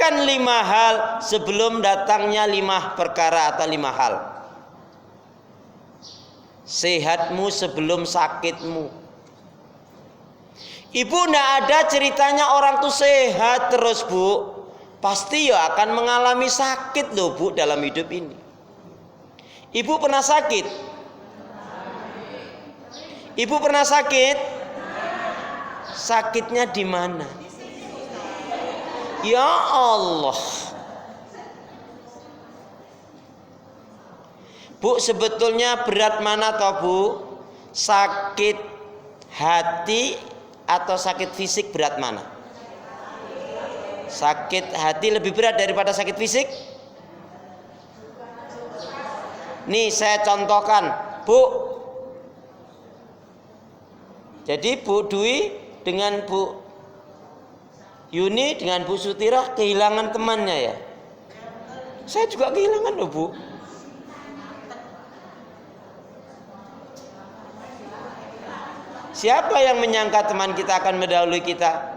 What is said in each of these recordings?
perhatikan 5 hal sebelum datangnya 5 perkara atau 5 hal. Sehatmu sebelum sakitmu. Ibu, tidak ada ceritanya orang tuh sehat terus, Bu. Pasti ya akan mengalami sakit loh, Bu, dalam hidup ini. Ibu pernah sakit? Ibu pernah sakit? Sakitnya di mana? Ya Allah. Bu, sebetulnya berat mana toh, Bu? Sakit hati atau sakit fisik berat mana? Sakit hati lebih berat daripada sakit fisik? Nih saya contohkan, Bu. Jadi Bu Dwi dengan Bu Yuni dengan Bu Sutirah kehilangan temannya ya. Saya juga kehilangan loh, Bu. Siapa yang menyangka teman kita akan mendahului kita?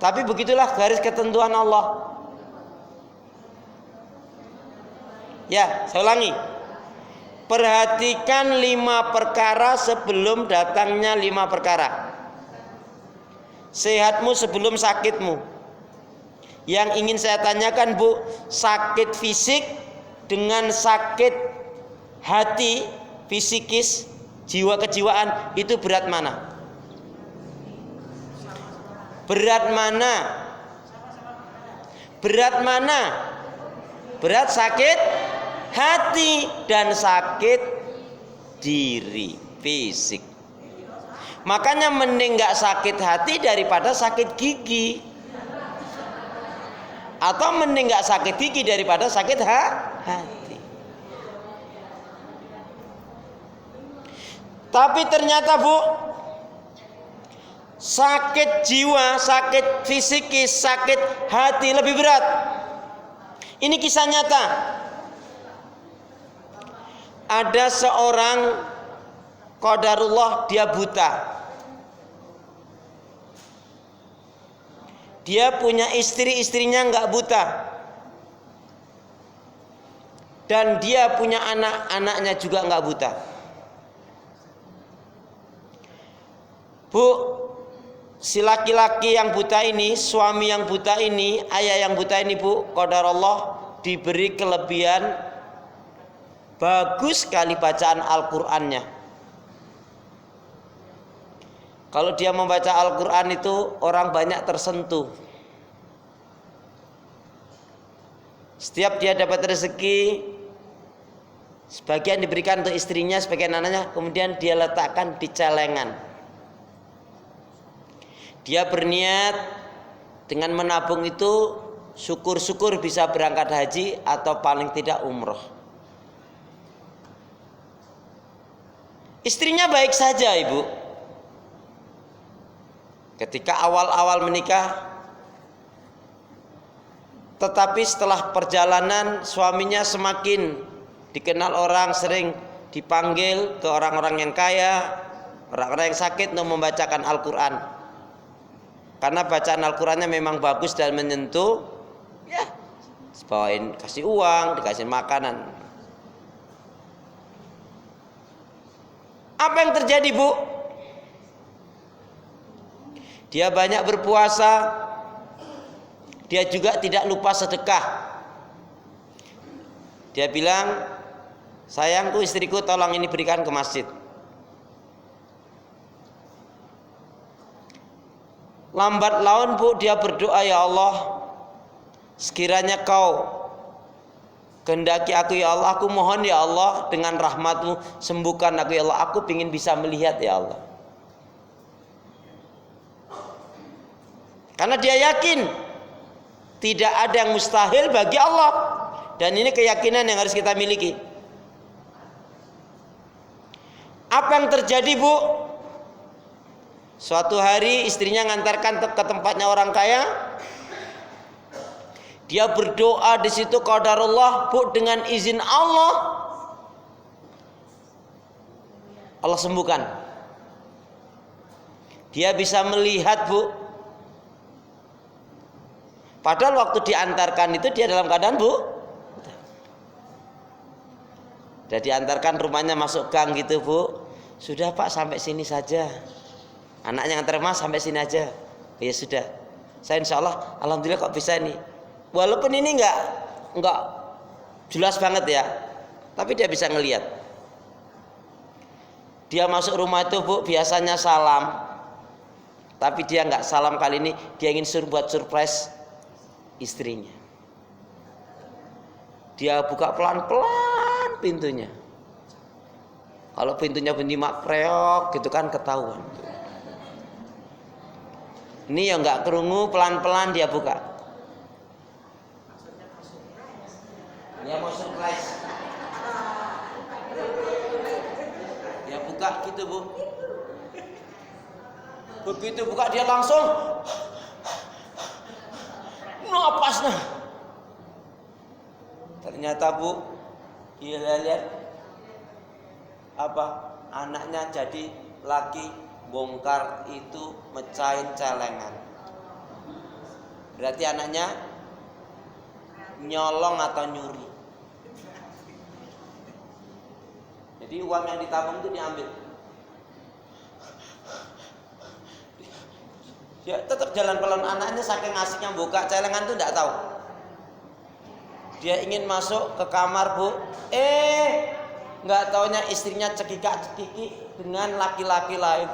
Tapi begitulah garis ketentuan Allah. Ya, saya ulangi. Perhatikan 5 perkara sebelum datangnya 5 perkara. Sehatmu sebelum sakitmu. Yang ingin saya tanyakan, Bu, sakit fisik dengan sakit hati, fisikis, jiwa kejiwaan itu berat mana? Berat mana? Berat mana? Berat sakit hati dan sakit diri, fisik. Makanya mending gak sakit hati daripada sakit gigi. Atau mending gak sakit gigi daripada sakit hati. Tapi ternyata, Bu, sakit jiwa, sakit fisikis, sakit hati lebih berat. Ini kisah nyata. Ada seorang qadarullah, dia buta. Dia punya istri, istrinya enggak buta. Dan dia punya anak, anaknya juga enggak buta. Bu, si laki-laki yang buta ini, suami yang buta ini, ayah yang buta ini, Bu, qadarullah diberi kelebihan bagus sekali bacaan Al-Qur'annya. Kalau dia membaca Al-Qur'an itu orang banyak tersentuh. Setiap dia dapat rezeki, sebagian diberikan untuk istrinya, sebagian anaknya, kemudian dia letakkan di celengan. Dia berniat dengan menabung itu syukur-syukur bisa berangkat haji atau paling tidak umroh. Istrinya baik saja, Ibu. Ketika awal-awal menikah, tetapi setelah perjalanan suaminya semakin dikenal orang, sering dipanggil ke orang-orang yang kaya, orang-orang yang sakit untuk membacakan Al-Quran. Karena bacaan Al-Qurannya memang bagus dan menyentuh, ya, bawain kasih uang, dikasih makanan. Apa yang terjadi, Bu? Dia banyak berpuasa, dia juga tidak lupa sedekah. Dia bilang, sayangku, istriku, tolong ini berikan ke masjid. Lambat laun, Bu, dia berdoa, ya Allah, sekiranya Kau kehendaki aku, ya Allah, aku mohon, ya Allah, dengan rahmat-Mu sembuhkan aku, ya Allah, aku ingin bisa melihat, ya Allah. Karena dia yakin tidak ada yang mustahil bagi Allah. Dan ini keyakinan yang harus kita miliki. Apa yang terjadi, Bu? Suatu hari istrinya ngantarkan ke tempatnya orang kaya. Dia berdoa di situ, qadarullah, Bu, dengan izin Allah, Allah sembuhkan. Dia bisa melihat, Bu, Padahal waktu diantarkan itu dia dalam keadaan buta. Sudah diantarkan, rumahnya masuk gang gitu Bu. Sudah Pak, sampai sini saja. Anaknya ngantar Mas, sampai sini aja. Ya sudah. Saya insya Allah, alhamdulillah kok bisa ini. Walaupun ini enggak jelas banget ya, tapi dia bisa ngelihat. Dia masuk rumah itu Bu, biasanya salam, tapi dia enggak salam kali ini. Dia ingin buat surprise istrinya. Dia buka pelan-pelan pintunya. Kalau pintunya bunyi mak preok gitu kan ketahuan. Ini yang enggak kerungu, pelan-pelan dia buka. Dia mau surprise. Dia buka gitu Bu. Begitu buka dia langsung napasnya. Ternyata Bu, dia lihat apa? Anaknya jadi laki, bongkar itu mecahin celengan. Berarti anaknya nyolong atau nyuri. Jadi uang yang ditabung itu diambil. Dia tetap jalan pelan, anaknya saking asiknya buka celengan itu tidak tahu. Dia ingin masuk ke kamar Bu, nggak taunya istrinya cekikak-cekiki dengan laki-laki lain.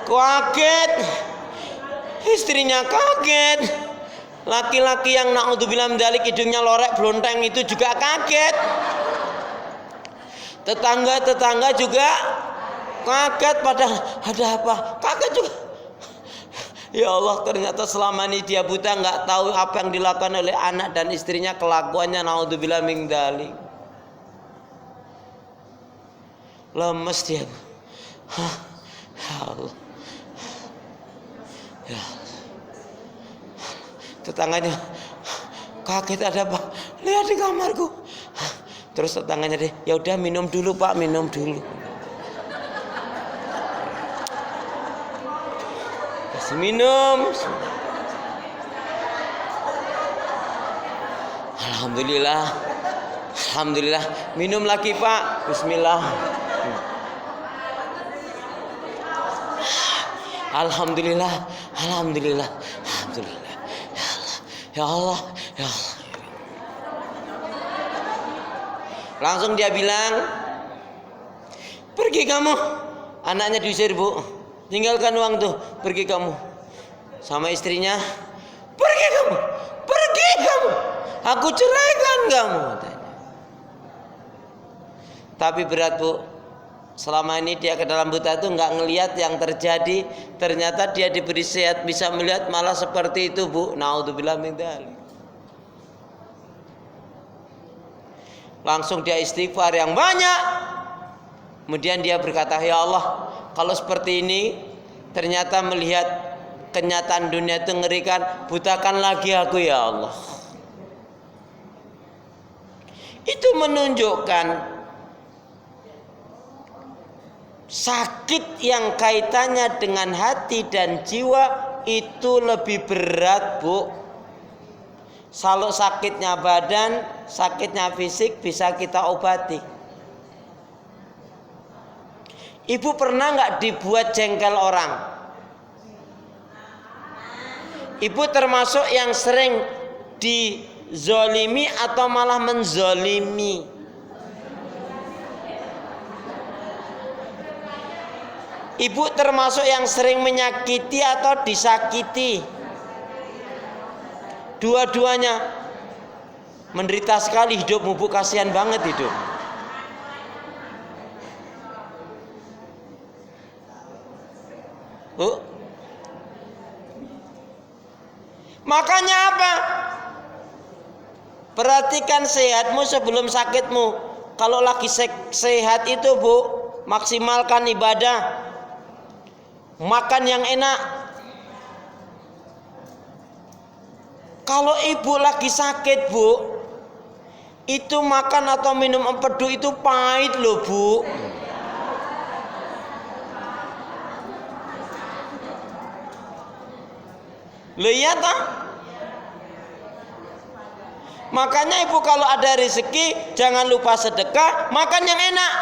Kaget, istrinya kaget, laki-laki yang naudzubillah min dzalik hidungnya lorek blonteng itu juga kaget, tetangga juga kaget. Padahal ada apa? Kaget juga. Ya Allah, ternyata selama ini dia buta, nggak tahu apa yang dilakukan oleh anak dan istrinya, kelakuannya naudzubillah min dzalik. Lemes dia. Ya Allah. Ya. Tetangganya kaget, ada apa? Lihat di kamarku. Terus tetangganya dia, ya udah minum dulu Pak, minum dulu. Kasih minum. Alhamdulillah, alhamdulillah. Minum lagi Pak. Bismillah. Alhamdulillah, alhamdulillah, alhamdulillah. Ya Allah, ya Allah. Langsung dia bilang, pergi kamu. Anaknya diusir Bu, tinggalkan uang tuh, pergi kamu. Sama istrinya, pergi kamu, pergi kamu. Aku ceraikan kamu. Tapi berat Bu. Selama ini dia ke dalam buta itu nggak ngelihat yang terjadi. Ternyata dia diberi sehat, bisa melihat malah seperti itu Bu. Naudzubillah min dzalik. Langsung dia istighfar yang banyak. Kemudian dia berkata, ya Allah, kalau seperti ini ternyata melihat kenyataan dunia itu ngerikan, butakan lagi aku ya Allah. Itu menunjukkan sakit yang kaitannya dengan hati dan jiwa itu lebih berat Bu. Kalau sakitnya badan, sakitnya fisik bisa kita obati. Ibu pernah nggak dibuat jengkel orang? Ibu termasuk yang sering dizolimi atau malah menzolimi? Ibu termasuk yang sering menyakiti atau disakiti? Dua-duanya. Menderita sekali hidupmu Bu, kasihan banget hidup. Bu, makanya apa? Perhatikan sehatmu sebelum sakitmu. Kalau lagi sehat itu Bu, maksimalkan ibadah. Makan yang enak. Kalau ibu lagi sakit, Bu, itu makan atau minum empedu itu pahit loh, Bu. Loh iya toh? Makanya ibu kalau ada rezeki jangan lupa sedekah, makan yang enak.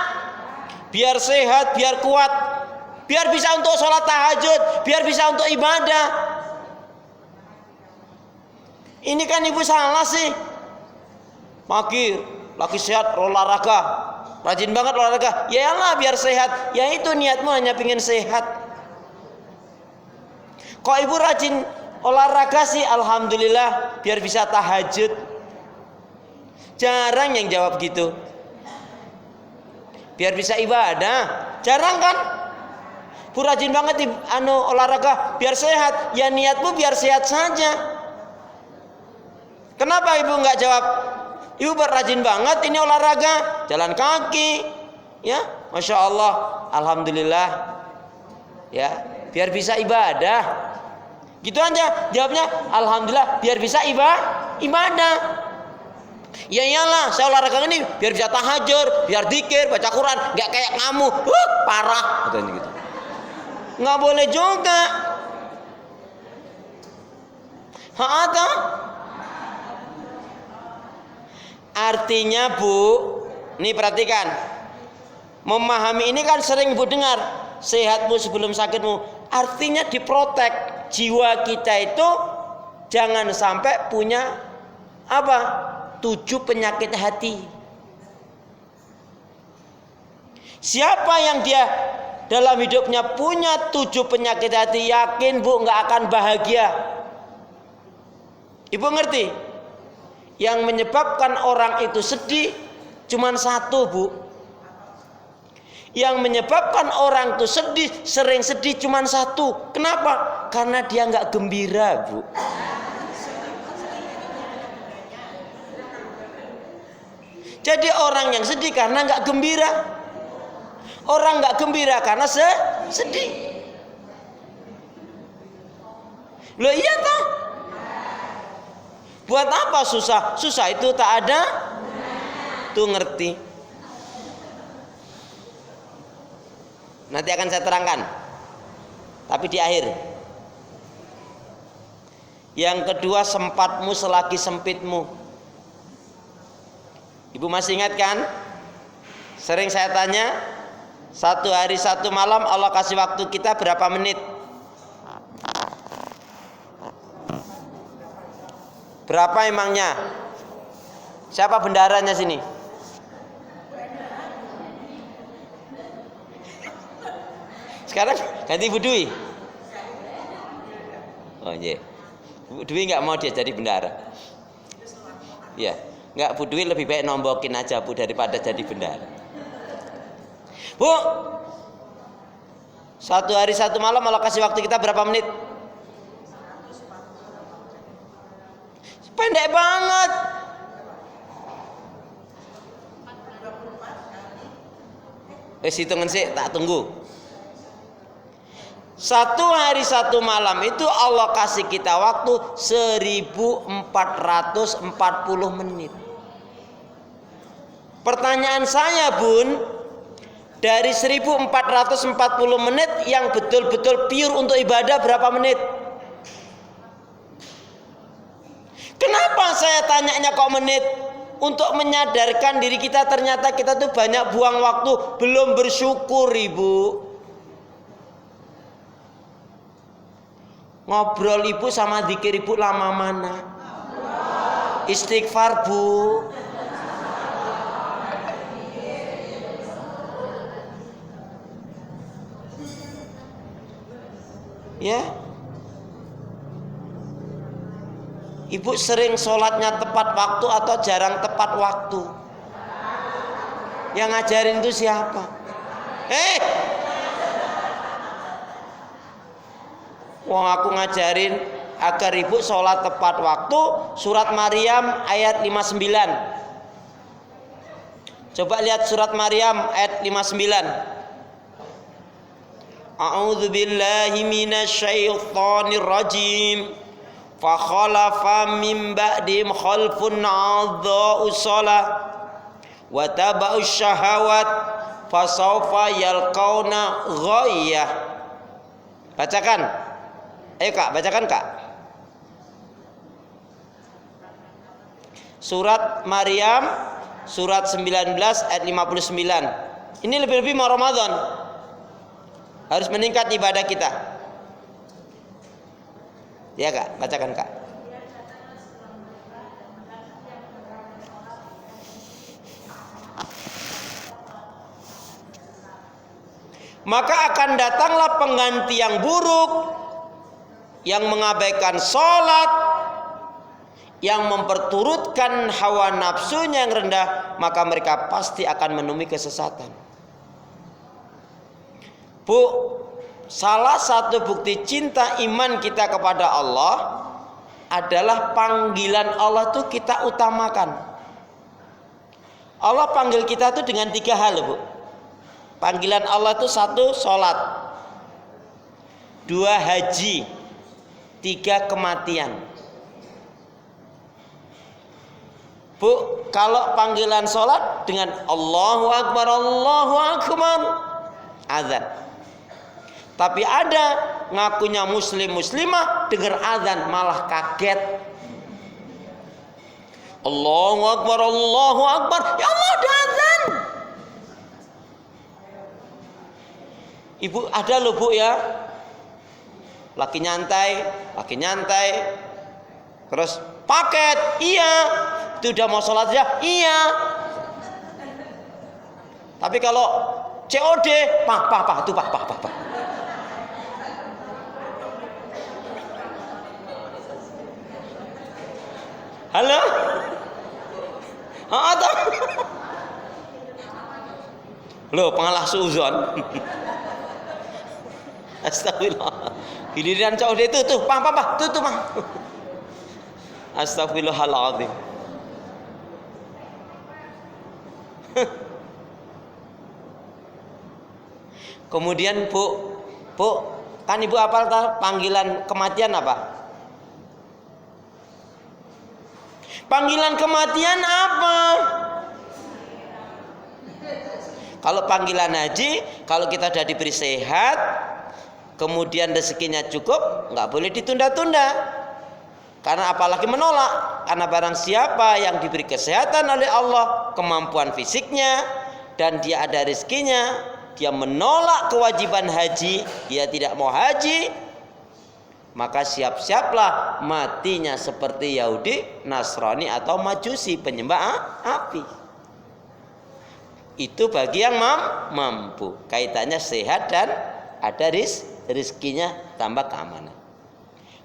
Biar sehat, biar kuat, biar bisa untuk sholat tahajud, biar bisa untuk ibadah. Ini kan ibu salah sih. Pagi lagi sehat olahraga, rajin banget olahraga. Ya Allah biar sehat. Ya itu niatmu hanya pengen sehat. Kok ibu rajin olahraga sih? Alhamdulillah biar bisa tahajud. Jarang yang jawab gitu. Biar bisa ibadah. Jarang kan? Bu rajin banget olahraga biar sehat. Ya niatmu biar sehat saja. Kenapa ibu nggak jawab? Ibu rajin banget ini olahraga, jalan kaki, ya, masya Allah, alhamdulillah, ya, biar bisa ibadah. Gitu aja jawabnya, alhamdulillah, biar bisa ibadah. Ya iyalah, saya olahraga ini biar bisa tahajud, biar dzikir, baca Quran, nggak kayak kamu, parah, gitu. Nggak boleh juga. Ada. Artinya Bu, nih perhatikan, memahami ini kan sering Bu dengar, sehatmu sebelum sakitmu. Artinya diprotek jiwa kita itu jangan sampai punya apa? 7 penyakit hati. Siapa yang dia dalam hidupnya punya 7 penyakit hati, yakin Bu nggak akan bahagia. Ibu ngerti? Yang menyebabkan orang itu sedih cuman 1 Bu. Yang menyebabkan orang itu sering sedih cuman 1. Kenapa? Karena dia nggak gembira, Bu. Jadi orang yang sedih karena nggak gembira. Orang nggak gembira karena sedih. Loh iya toh? Buat apa susah? Susah itu tak ada. Tuh ngerti. Nanti akan saya terangkan. Tapi di akhir. Yang kedua, sempatmu selagi sempitmu. Ibu masih ingat kan? Sering saya tanya, 1 hari 1 malam Allah kasih waktu kita berapa menit? Berapa emangnya? Siapa bendaharanya sini? Sekarang ganti Bu Dwi. Oh iya. Bu Dwi nggak mau dia jadi bendahara. Ya, nggak, Bu Dwi lebih baik nombokin aja Bu daripada jadi bendahara. Bu, 1 hari 1 malam Allah kasih waktu kita berapa menit? Pendek banget. Hitungan sih, tak tunggu. 1 hari 1 malam itu Allah kasih kita waktu 1440 menit. Pertanyaan saya Bun, dari 1440 menit yang betul-betul pure untuk ibadah berapa menit? Kenapa saya tanyanya kok menit? Untuk menyadarkan diri kita ternyata kita tuh banyak buang waktu, belum bersyukur Ibu. Ngobrol Ibu sama zikir Ibu lama mana? Istighfar Bu. Ya. Ibu sering sholatnya tepat waktu atau jarang tepat waktu? Yang ngajarin itu siapa? Wong aku ngajarin agar ibu sholat tepat waktu. Surat Maryam ayat 59. Coba lihat surat Maryam ayat 59. A'udzu billahi minasyaitonir rajim. fa khalafa min ba'dihim khalfun a'dha'u shalah wa taba'u syahawat fa sawfa yalqauna ghayyah. Bacakan. Ayo Kak, bacakan Kak. Surat Maryam surat 19 ayat 59. Ini lebih-lebih mau Ramadan. Harus meningkat ibadah kita. Ya Kak, bacakan Kak. Maka akan datanglah pengganti yang buruk, yang mengabaikan sholat, yang memperturutkan hawa nafsunya yang rendah, maka mereka pasti akan menemui kesesatan. Bu, salah satu bukti cinta iman kita kepada Allah adalah panggilan Allah itu kita utamakan. Allah panggil kita itu dengan 3 hal, Bu. Panggilan Allah itu 1 sholat, 2 haji, 3 kematian. Bu, kalau panggilan sholat dengan Allahu Akbar, azan. Tapi ada ngakunya muslim muslimah dengar azan malah kaget. Allahu Akbar, ya Allah ada azan. Ibu ada loh Bu ya, lagi nyantai, terus paket, iya. Itu udah mau sholat ya, iya. Tapi kalau COD, pak. Halo? Atau? Loh, pengalah suuzon. Astagfirullah. Giliran COD itu tuh, pak. Tuh, Bang. Astagfirullahaladzim. Kemudian Bu, kan Ibu apal panggilan kematian apa? Panggilan kematian apa? Kalau panggilan haji, kalau kita sudah diberi sehat, kemudian rezekinya cukup, nggak boleh ditunda-tunda. Karena apalagi menolak. Karena barang siapa yang diberi kesehatan oleh Allah, kemampuan fisiknya, dan dia ada rezekinya, dia menolak kewajiban haji, dia tidak mau haji, maka siap-siaplah matinya seperti Yahudi, Nasrani atau Majusi, penyembah api. Itu bagi yang mampu. Kaitannya sehat dan ada rezekinya tambah keamanan.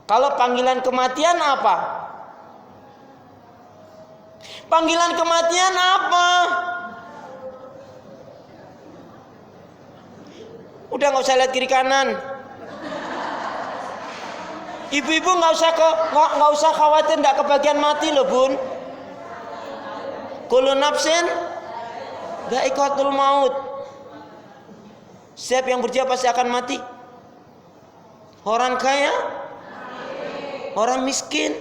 Kalau panggilan kematian apa? Panggilan kematian apa? Udah nggak usah lihat kiri kanan. Ibu-ibu nggak usah khawatir nggak kebagian mati loh Bun. Kullu nafsin dha'iqatul maut. Setiap yang berjiwa pasti akan mati. Orang kaya, orang miskin,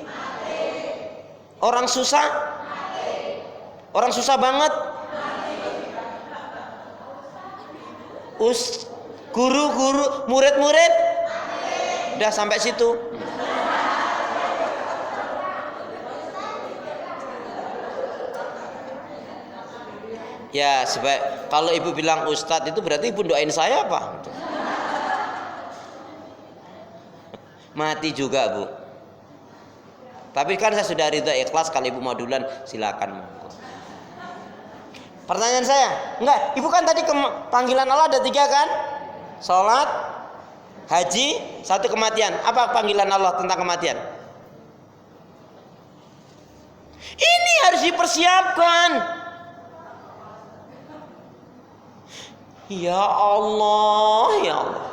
orang susah, orang susah banget, guru-guru, murid-murid, udah sampai situ. Ya, sebaik kalau ibu bilang ustadz itu berarti ibu doain saya apa? Mati juga Bu. Tapi kan saya sudah ridha ikhlas, kalau ibu mau duluan silakan. Pertanyaan saya, enggak, ibu kan tadi panggilan Allah ada 3 kan? Sholat, haji, 1 kematian. Apa panggilan Allah tentang kematian? Ini harus dipersiapkan. Ya Allah, ya Allah.